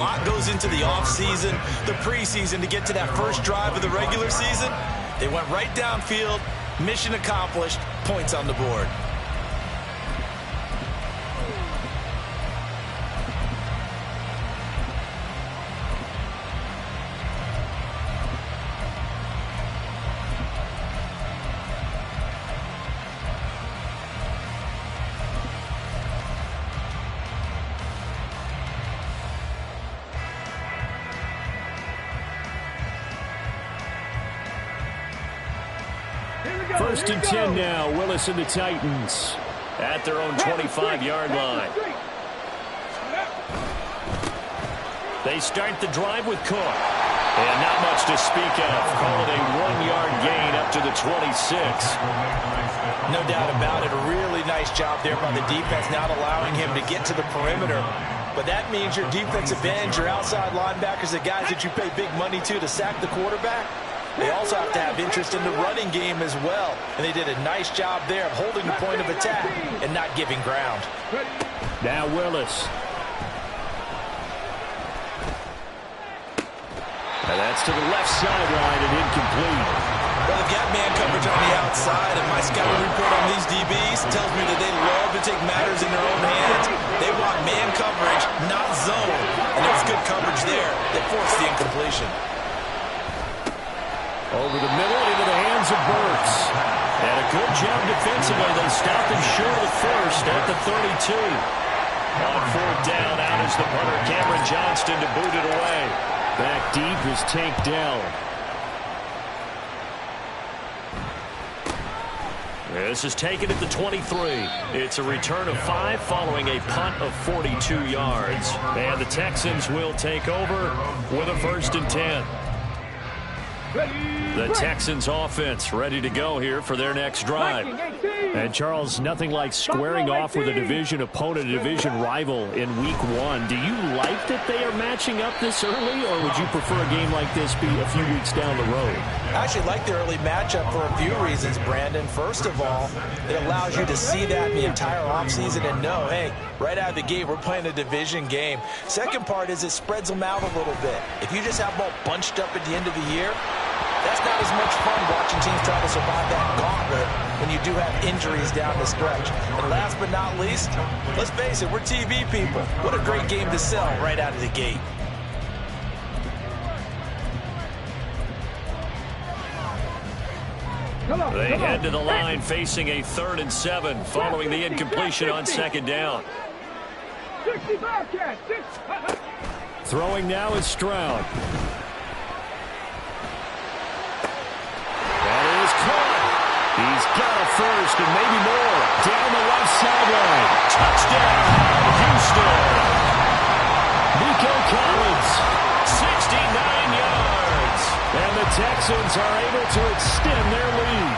A lot goes into the offseason, the preseason to get to that first drive of the regular season. They went right downfield, mission accomplished, points on the board. First and 10 now, Willis and the Titans at their own 25-yard line. They start the drive with Cook. And not much to speak of. Call it a 1-yard gain up to the 26. No doubt about it. A really nice job there by the defense, not allowing him to get to the perimeter. But that means your defensive ends, your outside linebackers, the guys that you pay big money to sack the quarterback, they also have to have interest in the running game as well. And they did a nice job there of holding the point of attack and not giving ground. Now Willis. And that's to the left sideline and incomplete. Well, they've got man coverage on the outside, and my scouting report on these DBs tells me that they love to take matters in their own hands. They want man coverage, not zone. And there was good coverage there that forced the incompletion. Over the middle into the hands of Burks. And a good job defensively. They stopped him short of the first at the 32. On fourth down, out is the punter, Cameron Johnston, to boot it away. Back deep is Tank Dell. This is taken at the 23. It's a return of 5 following a punt of 42 yards. And the Texans will take over with a 1st and 10. The Texans offense ready to go here for their next drive. And Charles, nothing like squaring off with a division opponent, a division rival in week 1. Do you like that they are matching up this early, or would you prefer a game like this be a few weeks down the road? I actually like the early matchup for a few reasons, Brandon. First of all, it allows you to see that the entire offseason and know, hey, right out of the gate, we're playing a division game. Second part is it spreads them out a little bit. If you just have them all bunched up at the end of the year, that's not as much fun watching teams try to survive that gauntlet when you do have injuries down the stretch. And last but not least, let's face it, we're TV people. What a great game to sell right out of the gate. They head to the line facing a 3rd and 7 following the incompletion on 2nd down. Throwing now is Stroud. He's got a first and maybe more. Down the left sideline. Touchdown, Houston. Nico Collins, 69 yards. And the Texans are able to extend their lead.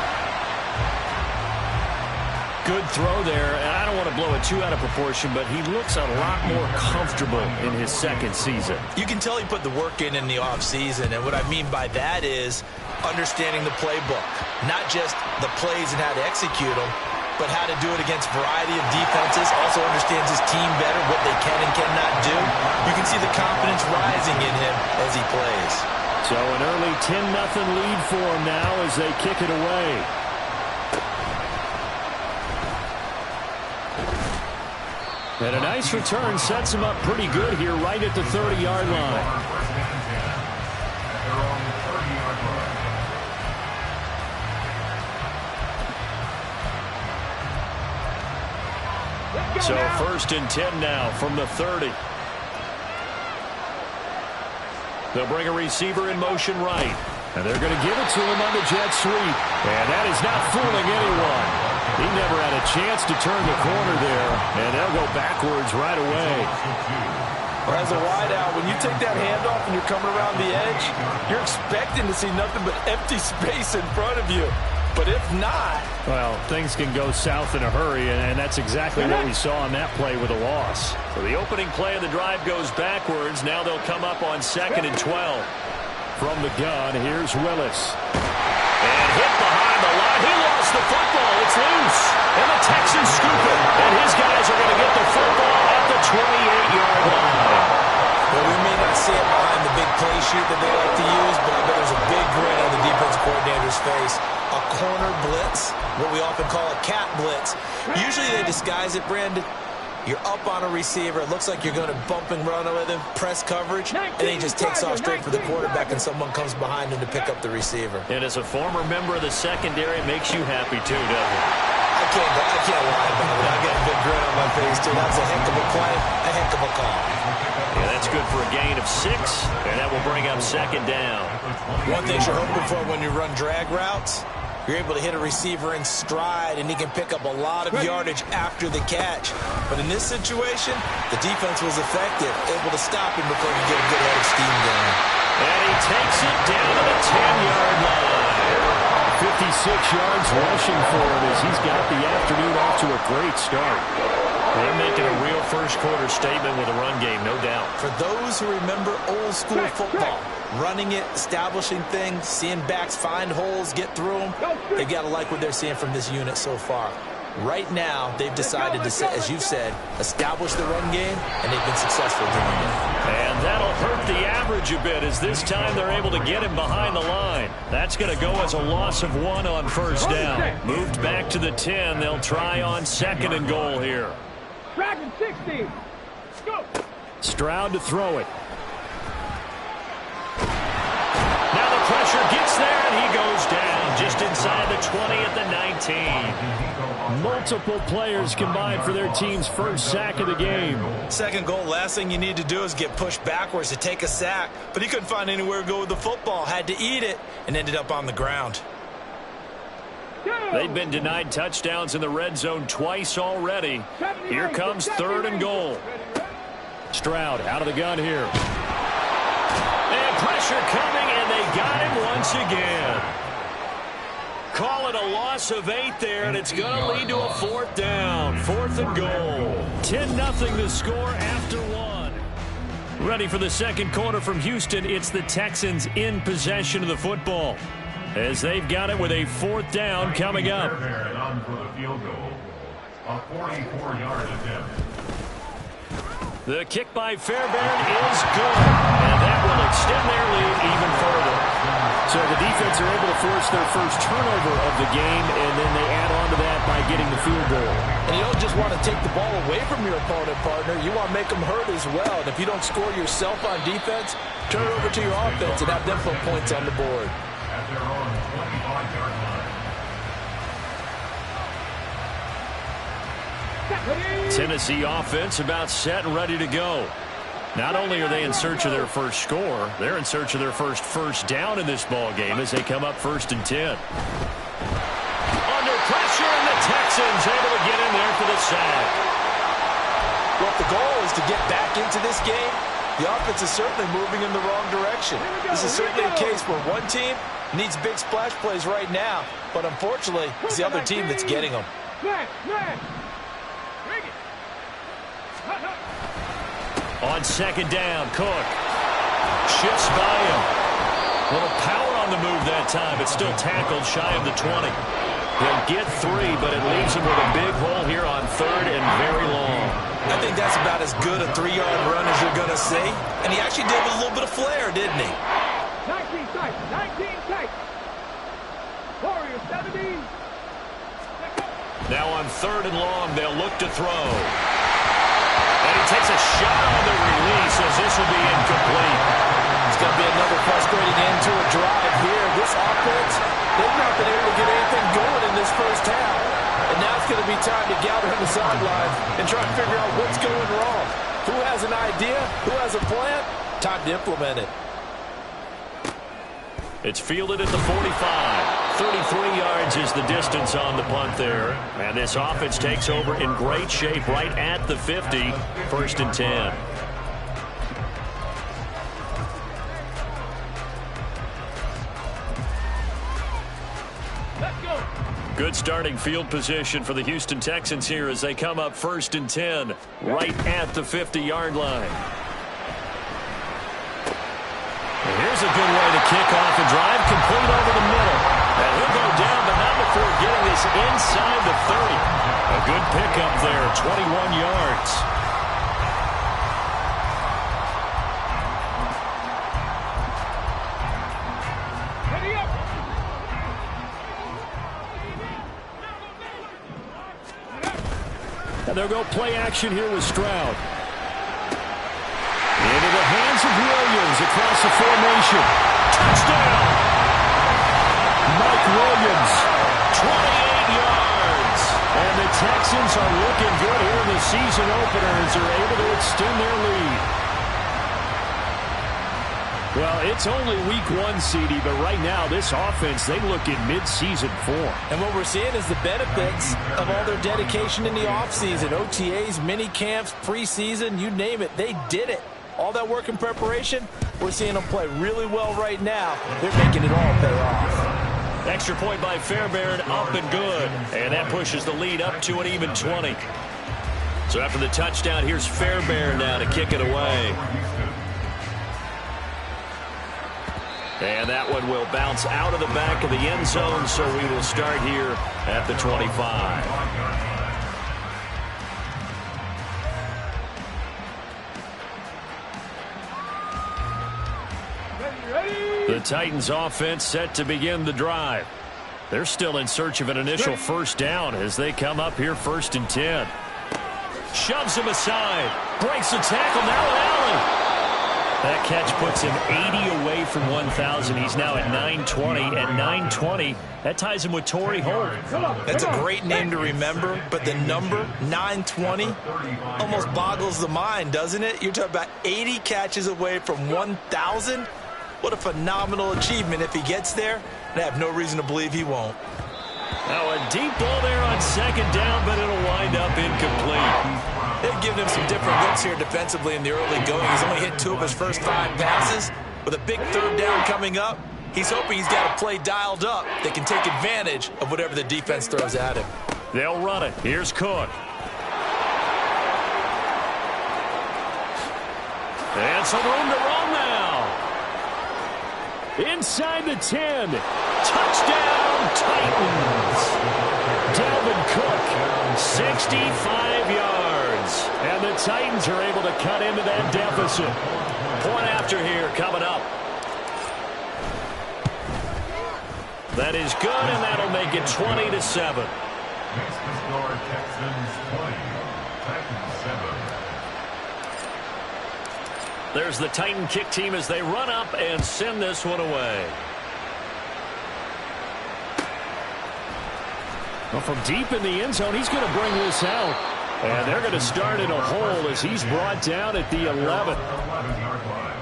Good throw there. And I don't want to blow it too out of proportion, but he looks a lot more comfortable in his 2nd season. You can tell he put the work in the offseason, and what I mean by that is understanding the playbook, not just the plays and how to execute them, but how to do it against a variety of defenses. Also understands his team better, what they can and cannot do. You can see the confidence rising in him as he plays. So an early 10-0 lead for him now as they kick it away. And a nice return sets him up pretty good here right at the 30-yard line. So 1st and 10 now from the 30. They'll bring a receiver in motion right. And they're going to give it to him on the jet sweep. And that is not fooling anyone. He never had a chance to turn the corner there. And they'll go backwards right away. Well, as a wideout, when you take that handoff and you're coming around the edge, you're expecting to see nothing but empty space in front of you. But if not, well, things can go south in a hurry, and that's exactly what we saw on that play with a loss. So the opening play of the drive goes backwards. Now they'll come up on 2nd and 12. From the gun, here's Willis. And hit behind the line. He lost the football. It's loose. And the Texans scoop it. And his guys are going to get the football at the 28-yard line. Well, we may not see it behind the big play sheet that they like to use, but I bet there's a big grin on the defense coordinator's face. A corner blitz, what we often call a cat blitz. Usually they disguise it, Brandon. You're up on a receiver. It looks like you're going to bump and run with him, press coverage, and then he just takes off straight for the quarterback, and someone comes behind him to pick up the receiver. And as a former member of the secondary, it makes you happy too, doesn't it? I can't lie about it. I got a big grin on my face, too. That was a heck of a play, a heck of a call. Yeah, that's good for a gain of 6, and that will bring up second down. One thing you're hoping for when you run drag routes, you're able to hit a receiver in stride, and he can pick up a lot of yardage after the catch. But in this situation, the defense was effective, able to stop him before he get a good head of steam going. And he takes it down to the 10-yard line. 56 yards rushing for him as he's got the afternoon off to a great start. They're making a real first-quarter statement with a run game, no doubt. For those who remember old-school football, running it, establishing things, seeing backs find holes, get through them, they've got to like what they're seeing from this unit so far. Right now, they've decided to, as you've said, establish the run game, and they've been successful doing it. And that'll hurt the average a bit as this time they're able to get him behind the line. That's going to go as a loss of 1 on first down. Moved back to the 10. They'll try on second and goal here. Dragon 60. Go. Stroud to throw it. Now the pressure gets there, and he goes down just inside the 20 at the 19. Multiple players combined for their team's first sack of the game. Second goal, last thing you need to do is get pushed backwards to take a sack. But he couldn't find anywhere to go with the football, had to eat it, and ended up on the ground. They've been denied touchdowns in the red zone twice already. Here comes third and goal. Stroud out of the gun here. And pressure coming, and they got him once again. Call it a loss of 8 there, and it's going to lead to a 4th down. 4th and goal. 10-0 the score after 1. Ready for the second quarter from Houston. It's the Texans in possession of the football, as they've got it with a 4th down coming up. A 44-yard attempt. The kick by Fairbairn is good, and that will extend their lead even further. So the defense are able to force their first turnover of the game, and then they add on to that by getting the field goal. And you don't just want to take the ball away from your opponent, partner. You want to make them hurt as well. And if you don't score yourself on defense, turn it over to your offense and have them put points on the board. At their own 25-yard line. Tennessee offense about set and ready to go. Not only are they in search of their first score, they're in search of their first down in this ball game as they come up 1st and 10. Under pressure, and the Texans able to get in there for the sack. Well, if the goal is to get back into this game, the offense is certainly moving in the wrong direction. This is certainly a case where one team needs big splash plays right now, but unfortunately, it's the other team that's getting them. On second down, Cook shifts by him. A little power on the move that time, but still tackled shy of the 20. He'll get 3, but it leaves him with a big hole here on 3rd and very long. I think that's about as good a 3-yard run as you're going to see. And he actually did with a little bit of flair, didn't he? 19 tight. 19 tight. Warriors 70. Now on 3rd and long, they'll look to throw. And he takes a shot on the release as this will be incomplete. It's going to be another frustrating end to a drive here. This offense, they've not been able to get anything going in this first half. And now it's going to be time to gather on the sidelines and try to figure out what's going wrong. Who has an idea? Who has a plan? Time to implement it. It's fielded at the 45. 33 yards is the distance on the punt there. And this offense takes over in great shape right at the 50. 1st and 10. Let's go. Good starting field position for the Houston Texans here as they come up 1st and 10 right at the 50-yard line. And here's a good way to kick off a drive, complete over the middle. And he'll go down, but not before getting this inside the 30. A good pickup there, 21 yards. And they'll go play action here with Stroud. Into the hands of Williams across the formation. Touchdown! Mike Williams, 28 yards. And the Texans are looking good here in the season opener as they're able to extend their lead. Well, it's only week 1, CD, but right now this offense, they look in mid-season form. And what we're seeing is the benefits of all their dedication in the offseason. OTAs, mini camps, preseason, you name it, they did it. All that work and preparation, we're seeing them play really well right now. They're making it all pay off. Extra point by Fairbairn, up and good. And that pushes the lead up to an even 20. So after the touchdown, here's Fairbairn now to kick it away. And that one will bounce out of the back of the end zone, so we will start here at the 25. The Titans offense set to begin the drive. They're still in search of an initial first down as they come up here 1st and 10. Shoves him aside. Breaks the tackle. Now an alley. That catch puts him 80 away from 1,000. He's now at 920. At 920, that ties him with Torrey Holt. That's a great name to remember, but the number, 920, almost boggles the mind, doesn't it? You're talking about 80 catches away from 1,000. What a phenomenal achievement if he gets there, and I have no reason to believe he won't. Now a deep ball there on 2nd down, but it'll wind up incomplete. They've given him some different looks here defensively in the early going. He's only hit 2 of his first 5 passes. With a big 3rd down coming up, he's hoping he's got a play dialed up that can take advantage of whatever the defense throws at him. They'll run it. Here's Cook. And some room to run now. Inside the 10. Touchdown, Titans. Dalvin Cook, 65 yards. And the Titans are able to cut into that deficit. Point after here coming up. That is good, and that'll make it 20-7. Next to score, Texans 20, Titans 7. There's the Titan kick team as they run up and send this one away. Well, from deep in the end zone, he's going to bring this out. And they're going to start in a hole as he's brought down at the 11. 11-yard line.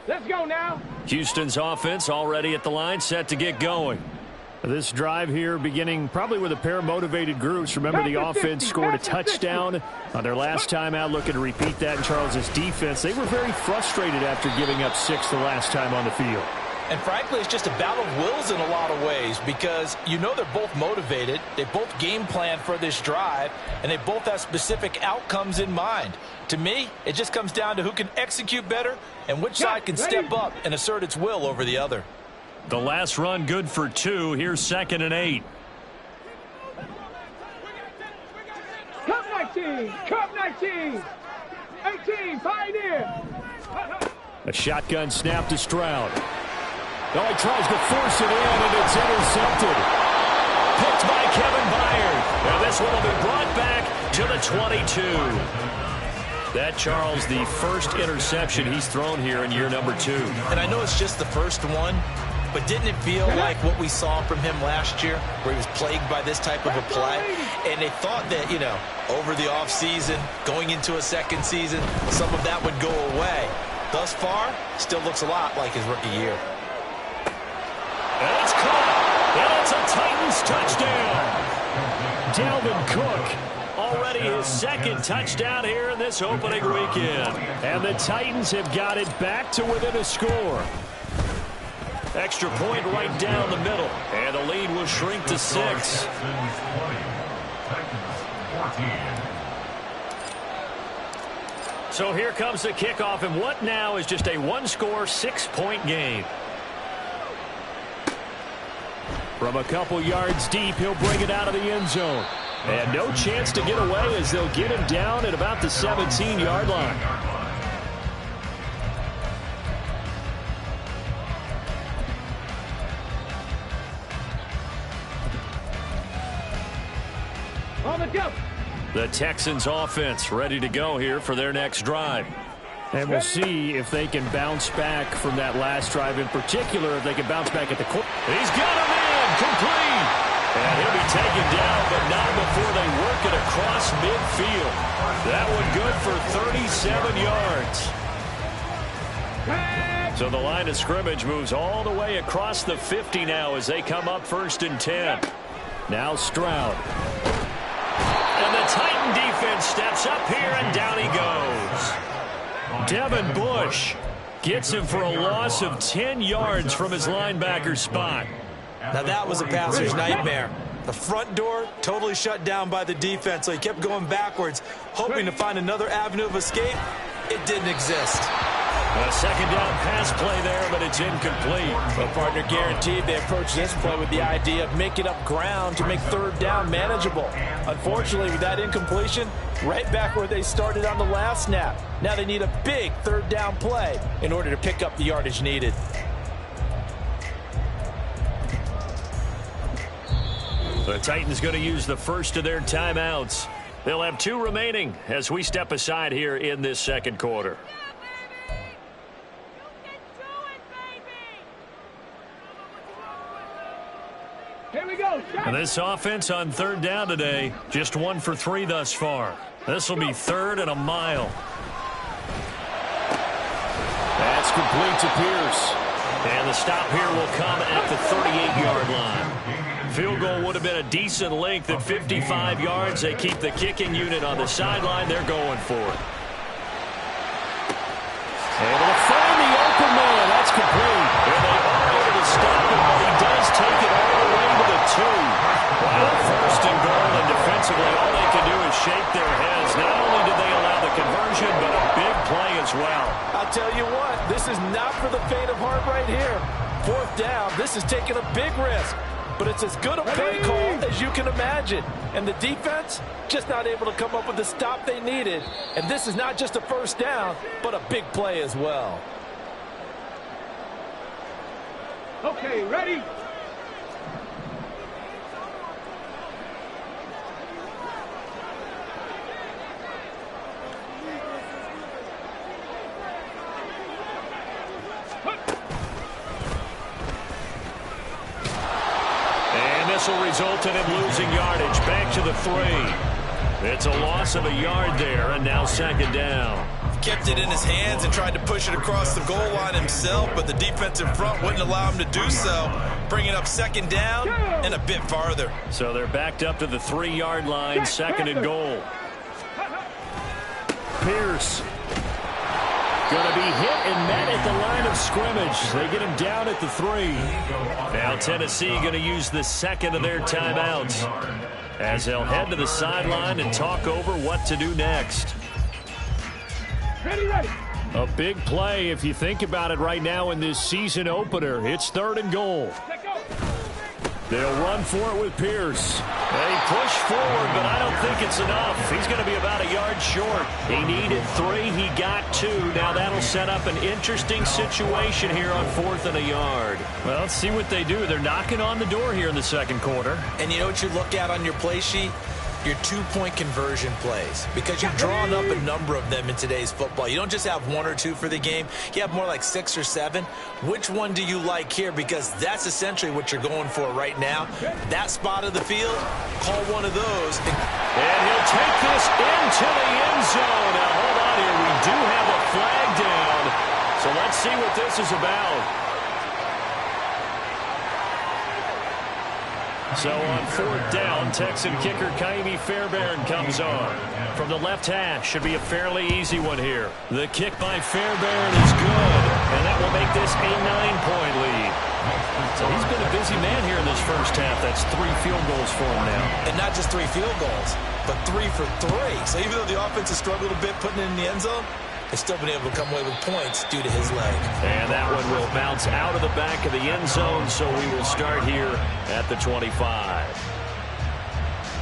Let's go now. Houston's offense already at the line, set to get going. This drive here beginning probably with a pair of motivated groups. Remember, the offense scored a touchdown on their last time out, looking to repeat that in Charles's defense. They were very frustrated after giving up 6 the last time on the field. And frankly, it's just a battle of wills in a lot of ways because you know they're both motivated. They both game plan for this drive, and they both have specific outcomes in mind. To me, it just comes down to who can execute better and which side can step up and assert its will over the other. The last run good for 2. Here's 2nd and 8. Cup 19. Cup 19. 18. Pioneer. A shotgun snap to Stroud. Oh, he tries to force it in, and it's intercepted. Picked by Kevin Byard. And this one will be brought back to the 22. That, Charles, the first interception he's thrown here in year number 2. And I know it's just the first one, but didn't it feel like what we saw from him last year, where he was plagued by this type of a play? And they thought that, you know, over the offseason, going into a second season, some of that would go away. Thus far, still looks a lot like his rookie year. And it's caught. And it's a Titans touchdown. Dalvin Cook. Already his 2nd touchdown here in this opening weekend. And the Titans have got it back to within a score. Extra point right down the middle. And the lead will shrink to 6. Texans 20, Titans 14. So here comes the kickoff, and what now is just a 1-score, 6-point game. From a couple yards deep, he'll bring it out of the end zone. And no chance to get away as they'll get him down at about the 17-yard line. On the go. The Texans offense ready to go here for their next drive. And we'll see if they can bounce back from that last drive in particular, if they can bounce back at the quarter. He's got him in, complete. And he'll be taken down, but not before they work it across midfield. That one good for 37 yards. So the line of scrimmage moves all the way across the 50 now as they come up 1st and 10. Now Stroud. And the Titan defense steps up here, and down he goes. Devin Bush gets him for a loss of 10 yards from his linebacker spot. Now that was a passer's nightmare. The front door totally shut down by the defense, so he kept going backwards, hoping to find another avenue of escape. It didn't exist. A 2nd down pass play there, but it's incomplete. The partner guaranteed they approached this play with the idea of making up ground to make 3rd down manageable. Unfortunately, with that incompletion, right back where they started on the last snap. Now they need a big 3rd down play in order to pick up the yardage needed. The Titans going to use the first of their timeouts. They'll have 2 remaining as we step aside here in this 2nd quarter. Here we go. And this offense on 3rd down today, just 1 for 3 thus far. This will be 3rd and a mile. That's complete to Pierce. And the stop here will come at the 38-yard line. Field goal would have been a decent length at 55 yards. They keep the kicking unit on the sideline. They're going for it. Able to find the open man. That's complete. And they are able to stop him, but he does take it all the way to the 2. Wow, 1st and goal, and defensively all they can do is shake their heads. Not only did they allow the conversion, but a big play as well. I'll tell you what, this is not for the faint of heart right here. 4th down, this is taking a big risk. But it's as good a play call as you can imagine. And the defense just not able to come up with the stop they needed. And this is not just a 1st down, but a big play as well. Okay, ready? This will result in him losing yardage back to the 3. It's a loss of a yard there, and now 2nd down. Kept it in his hands and tried to push it across the goal line himself, but the defensive front wouldn't allow him to do so, bringing up 2nd down and a bit farther. So they're backed up to the 3-yard line, 2nd and goal. Pierce going to be hit and met at the line of scrimmage. They get him down at the 3. Now Tennessee going to use the 2nd of their timeouts as they'll head to the sideline and talk over what to do next. Ready, ready. A big play if you think about it right now in this season opener. It's 3rd and goal. They'll run for it with Pierce. They push forward, but I don't think it's enough. He's going to be about a yard short. He needed 3. He got 2. Now that'll set up an interesting situation here on 4th and a yard. Well, let's see what they do. They're knocking on the door here in the 2nd quarter. And you know what you look at on your play sheet? Your 2-point conversion plays, because you've drawn up a number of them in today's football. You don't just have 1 or 2 for the game. You have more like 6 or 7. Which one do you like here? Because that's essentially what you're going for right now. That spot of the field, call one of those. And he'll take this into the end zone. Now, hold on here. We do have a flag down. So let's see what this is about. So on 4th down, Texan kicker Kaimi Fairbairn comes on. From the left hash, should be a fairly easy one here. The kick by Fairbairn is good, and that will make this a 9-point lead. So he's been a busy man here in this first half. That's 3 field goals for him now. And not just 3 field goals, but 3 for 3. So even though the offense has struggled a bit putting it in the end zone, they've still been able to come away with points due to his leg. And that one will bounce out of the back of the end zone, so we will start here at the 25.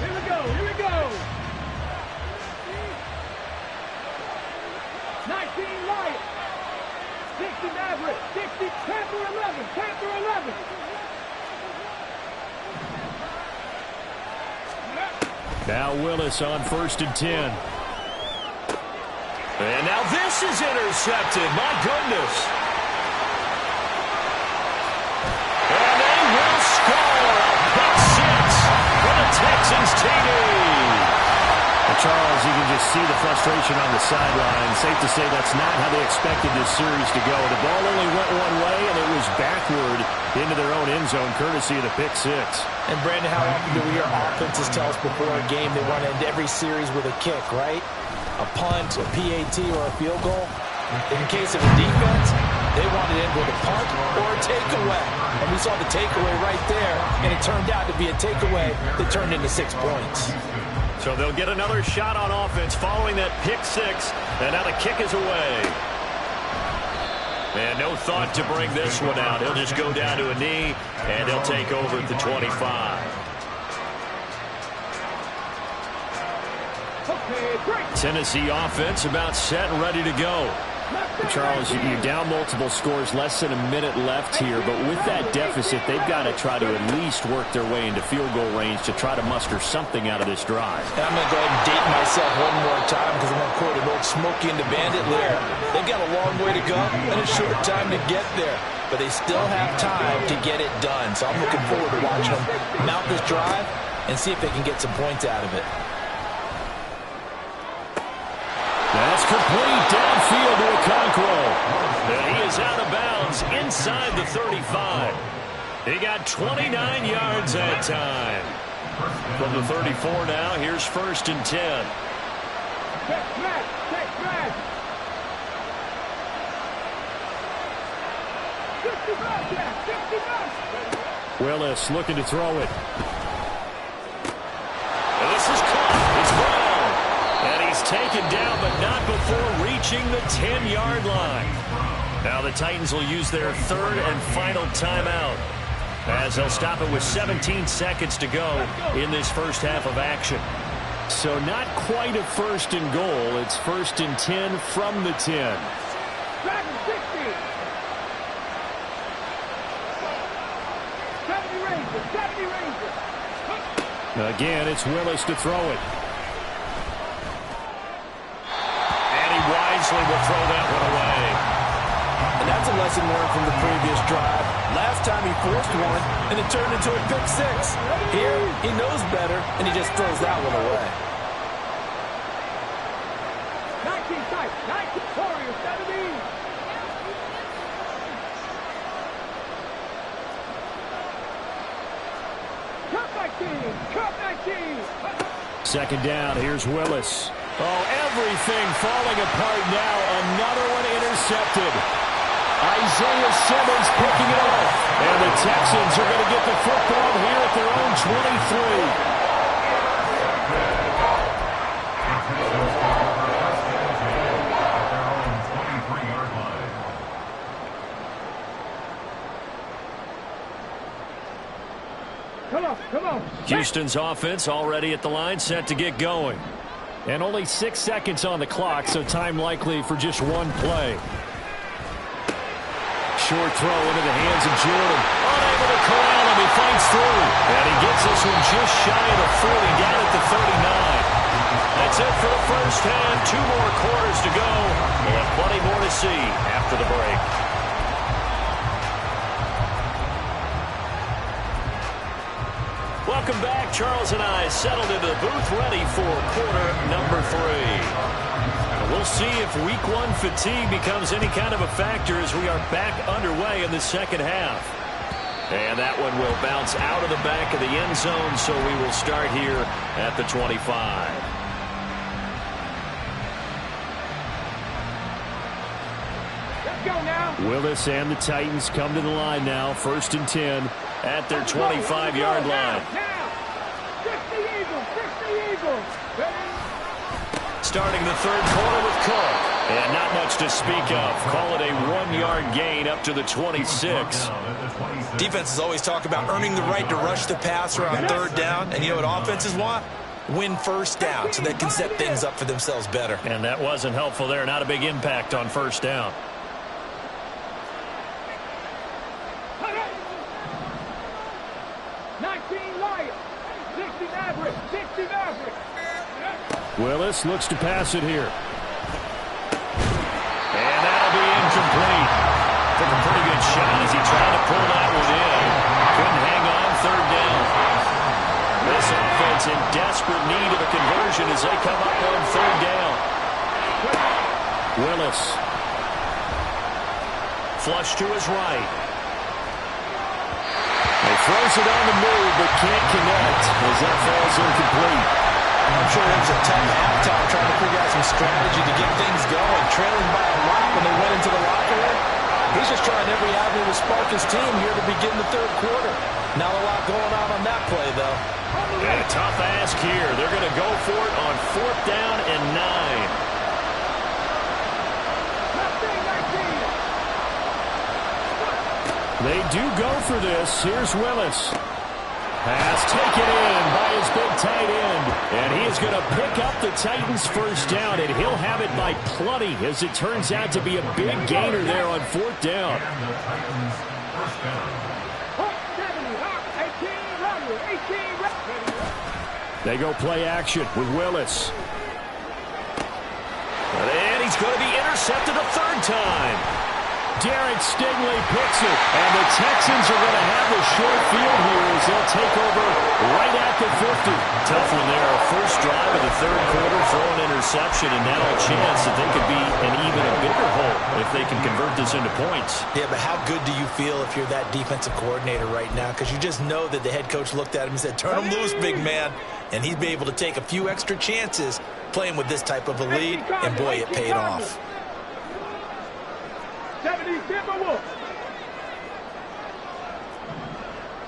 Here we go. Here we go. 19 Lions. 60 Maverick. 60 Panther 11. Panther 11. Now Willis on 1st and 10. And now this is intercepted. My goodness. And they will score a pick six for the Texans TD. Charles, you can just see the frustration on the sideline. Safe to say that's not how they expected this series to go. The ball only went one way, and it was backward into their own end zone, courtesy of the pick six. And, Brandon, how often do we hear offenses tell us before a game they want to end every series with a kick, right? A punt, a PAT, or a field goal. In case of a defense, they want it in with a punt or a takeaway. And we saw the takeaway right there, and it turned out to be a takeaway that turned into 6 points. So they'll get another shot on offense following that pick six, and now the kick is away. And no thought to bring this one out. He'll just go down to a knee, and he'll take over at the 25. Tennessee offense about set and ready to go. Charles, you're down multiple scores, less than a minute left here, but with that deficit, they've got to try to at least work their way into field goal range to try to muster something out of this drive. And I'm going to go ahead and date myself one more time because I'm going to quote an old Smokey and the Bandit lyric. They've got a long way to go and a short time to get there, but they still have time to get it done. So I'm looking forward to watching them mount this drive and see if they can get some points out of it. That's complete downfield to Okonkwo. And he is out of bounds inside the 35. He got 29 yards that time. From the 34 now, here's 1st and 10. Willis looking to throw it. And this is caught. It's Brown. And he's taken down, but not before reaching the 10-yard line. Now the Titans will use their 3rd and final timeout, as they'll stop it with 17 seconds to go in this first half of action. So not quite a 1st and goal. It's 1st and 10 from the 10. Again, it's Willis to throw it. Wisely will throw that one away. And that's a lesson learned from the previous drive. Last time he forced one, and it turned into a pick six. Here, he knows better, and he just throws that one away. 19 tight, 19 Warriors, 17. Cut 19. Second down, here's Willis. Oh, everything falling apart now. Another one intercepted. Isaiah Simmons picking it off. And the Texans are going to get the football here at their own 23. Come on. Houston's offense already at the line, set to get going. And only 6 seconds on the clock, so time likely for just one play. Short throw into the hands of Jordan. Unable to corral him. He fights through. And he gets this one just shy of the 40, down at the 39. That's it for the first half. 2 more quarters to go. We'll have plenty more to see after the break. Welcome back. Charles and I settled into the booth, ready for quarter number 3. And we'll see if week 1 fatigue becomes any kind of a factor as we are back underway in the second half. And that one will bounce out of the back of the end zone, so we will start here at the 25. Let's go now. Willis and the Titans come to the line now, 1st and 10 at their 25-yard line. Starting the third quarter with Cook. And not much to speak of. Call it a 1-yard gain up to the 26. Defenses always talk about earning the right to rush the passer on third down. And you know what offenses want? Win first down so they can set things up for themselves better. And that wasn't helpful there. Not a big impact on first down. Willis looks to pass it here. And that'll be incomplete. Took a pretty good shot as he tried to pull that one in. Couldn't hang on third down. This offense in desperate need of a conversion as they come up on third down. Willis. Flush to his right. He throws it on the move but can't connect as that falls incomplete. I'm sure it was a tough halftime trying to figure out some strategy to get things going. Trailing by a lot when they went into the locker room. He's just trying every avenue to spark his team here to begin the third quarter. Not a lot going on that play, though. And a tough ask here. They're going to go for it on 4th down and 9. They do go for this. Here's Willis. Pass taken in by his big tight end. And he is going to pick up the Titans' first down, and he'll have it by plenty as it turns out to be a big gainer there on 4th down. They go play action with Willis. And he's going to be intercepted a third time. Derek Stingley picks it, and the Texans are going to have the short field here as they'll take over right at the 50. Tough one there. First drive of the third quarter, throw an interception, and now a chance that they could be in even a bigger hole if they can convert this into points. Yeah, but how good do you feel if you're that defensive coordinator right now? Because you just know that the head coach looked at him and said, turn him loose, big man. And he'd be able to take a few extra chances playing with this type of a lead, and boy, it paid off. 70 Timberwolves.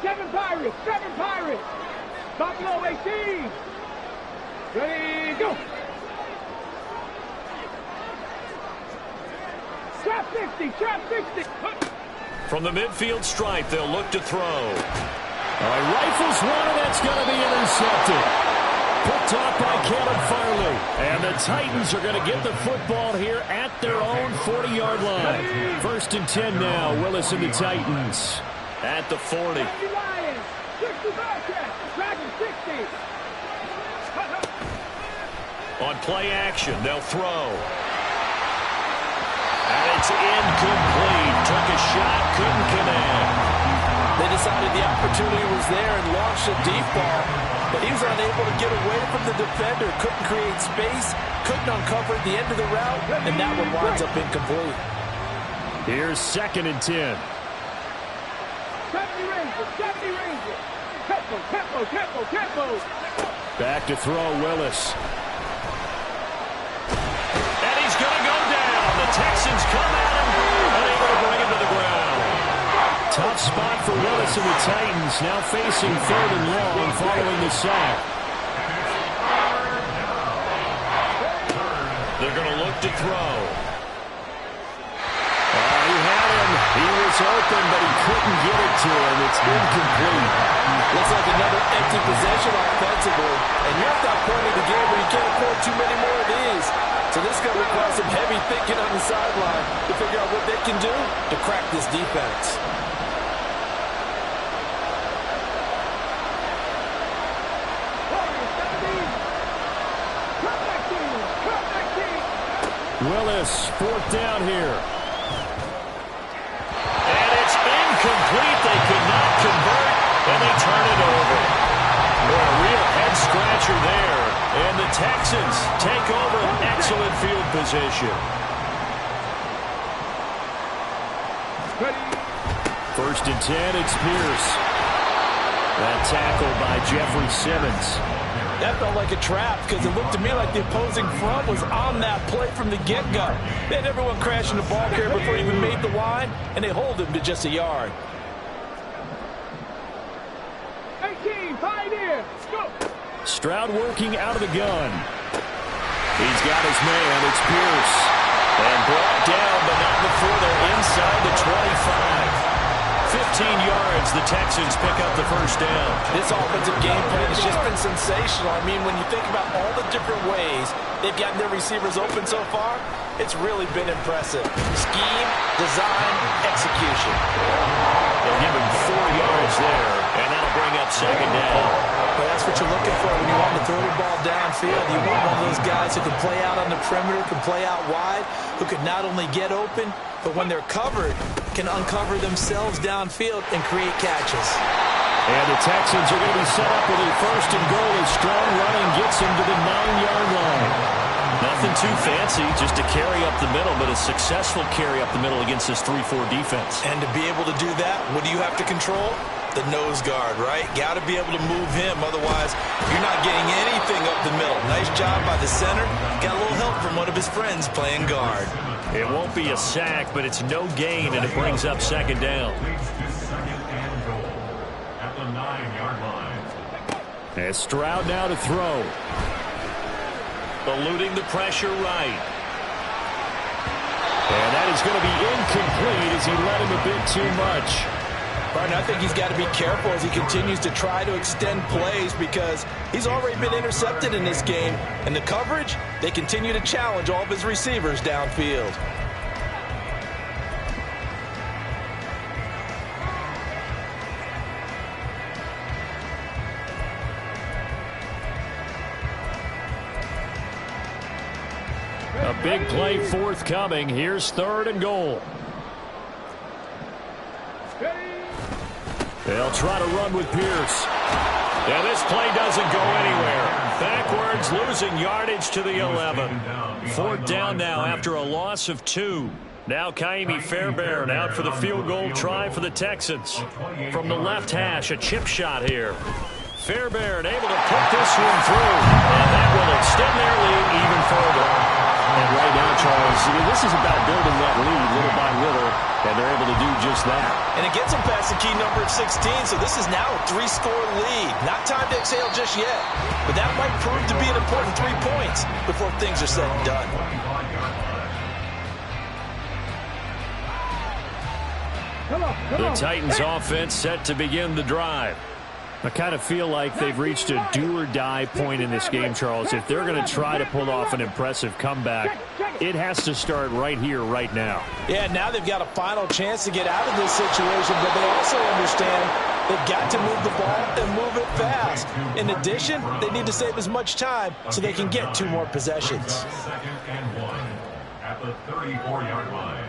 7 Pirates. 7 Pirates. Buffalo 18. Ready, go. Trap 60. Trap 60. From the midfield stripe, they'll look to throw. Rifles one, and that's going to be intercepted. Picked off by Caleb Farley. And the Titans are going to get the football here at their own 40-yard line. 1st and 10 now. Willis and the Titans at the 40. On play action, they'll throw. And it's incomplete. Took a shot, couldn't connect. They decided the opportunity was there and launched a deep ball, but he was unable to get away from the defender, couldn't create space, couldn't uncover the end of the route, and that one winds up incomplete. Here's 2nd and 10. 70 Rangers, 70 Rangers. Tempo. Back to throw, Willis. And he's going to go down. The Texans come at him, unable to bring him to the ground. Tough spot for Willis and the Titans, now facing 3rd and long following the sack. They're going to look to throw. He had him. He was open, but he couldn't get it to him. It's incomplete. Looks like another empty possession offensively. And you're at that point of the game where you can't afford too many more of these. So this is going to require some heavy thinking on the sideline to figure out what they can do to crack this defense. Willis, 4th down here. And it's incomplete. They could not convert, and they turn it over. Boy, a real head-scratcher there. And the Texans take over an excellent field position. 1st and 10, it's Pierce. That tackle by Jeffrey Simmons. That felt like a trap because it looked to me like the opposing front was on that play from the get-go. They had everyone crashing the ball carrier before he even made the line, and they hold him to just a yard. 18, Pioneer, go! Stroud working out of the gun. He's got his man. It's Pierce. And brought down, but not before they're inside the 25. 15 yards, the Texans pick up the first down. This offensive game plan has just been sensational. I mean, when you think about all the different ways they've gotten their receivers open so far, it's really been impressive. Scheme, design, execution. They'll give him 4 yards there, and that'll bring up second down. Well, that's what you're looking for when you want to throw the ball downfield. You want one of those guys who can play out on the perimeter, can play out wide, who can not only get open, but when they're covered, can uncover themselves downfield and create catches. And the Texans are going to be set up with a first and goal as strong running gets him to the 9-yard line. Nothing too fancy, just a carry up the middle, but a successful carry up the middle against this 3-4 defense. And to be able to do that, what do you have to control? The nose guard, right? Got to be able to move him. Otherwise, you're not getting anything up the middle. Nice job by the center. Got a little help from one of his friends playing guard. It won't be a sack, but it's no gain, and it brings up second down. Second and goal at the 9-yard line. And Stroud now to throw. Eluding the pressure right. And that is going to be incomplete as he led him a bit too much. Martin, I think he's got to be careful as he continues to try to extend plays because he's already been intercepted in this game. And the coverage, they continue to challenge all of his receivers downfield. A big play forthcoming. Here's third and goal. They'll try to run with Pierce. Yeah, this play doesn't go anywhere. Backwards, losing yardage to the 11. Fourth down now after a loss of 2. Now Kaimi Fairbairn out for the field goal try for the Texans. From the left hash, a chip shot here. Fairbairn able to put this one through. And that will extend their lead even further. And right now, Charles, this is about building that lead little by little, and they're able to do just that. And it gets them past the key number of 16, so this is now a 3-score lead. Not time to exhale just yet, but that might prove to be an important 3 points before things are said and done. The Titans offense set to begin the drive. I kind of feel like they've reached a do-or-die point in this game, Charles. If they're going to try to pull off an impressive comeback, it has to start right here, right now. Yeah, now they've got a final chance to get out of this situation, but they also understand they've got to move the ball and move it fast. In addition, they need to save as much time so they can get 2 more possessions. Second and 1 at the 34-yard line.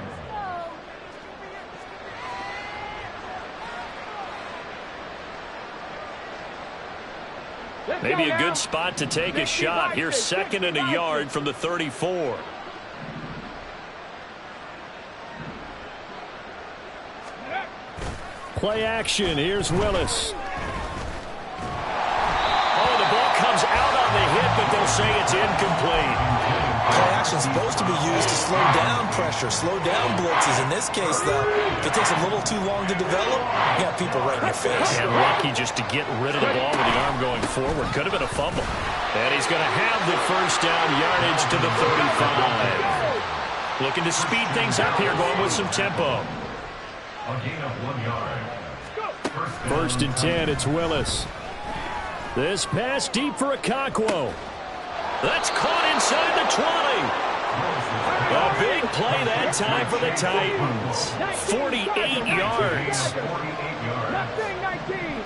Maybe a good spot to take a shot. Here's second and a yard from the 34. Play action. Here's Willis. Oh, the ball comes out on the hit, but they'll say it's incomplete. Play action is supposed to be used to slow down pressure, slow down blitzes. In this case, though, if it takes a little too long to develop, you got people right in your face. And lucky just to get rid of the ball with the arm going forward. Could have been a fumble. And he's going to have the first down yardage to the 35. Looking to speed things up here, going with some tempo. A gain of 1 yard. First and 10, it's Willis. This pass deep for Okonkwo. That's caught inside the 20. A big play that time for the Titans. 48 yards.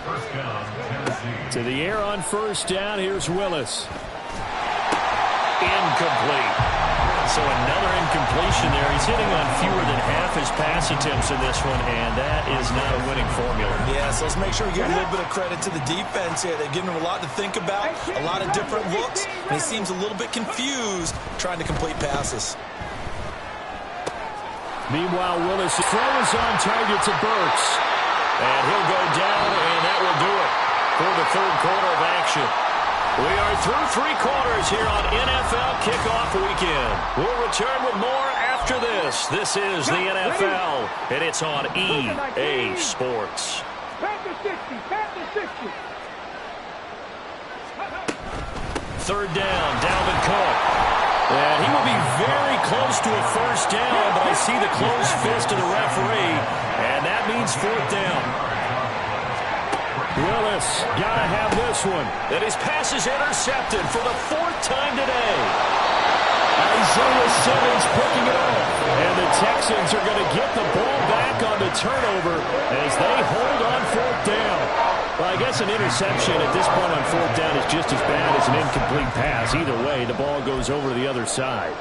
First down, Tennessee. To the air on first down, here's Willis. Incomplete. So another incompletion there. He's hitting on fewer than half his pass attempts in this one, and that is not a winning formula. Yeah, so let's make sure we give a little bit of credit to the defense here. They're giving him a lot to think about, a lot of different looks, and he seems a little bit confused trying to complete passes. Meanwhile, Willis throws on target to Burks. And he'll go down, and that will do it for the third quarter of action. We are through 3 quarters here on NFL Kickoff Weekend. We'll return with more after this. This is the NFL, and it's on EA Sports. Third down, Dalvin Cook. And he will be very close to a first down, but I see the closed fist of the referee, and that means fourth down. Willis, gotta have this one. And his pass is intercepted for the fourth time today. Isaiah Simmons picking it up. And the Texans are going to get the ball back on the turnover as they hold on fourth down. Well, I guess an interception at this point on fourth down is just as bad as an incomplete pass. Either way, the ball goes over to the other side.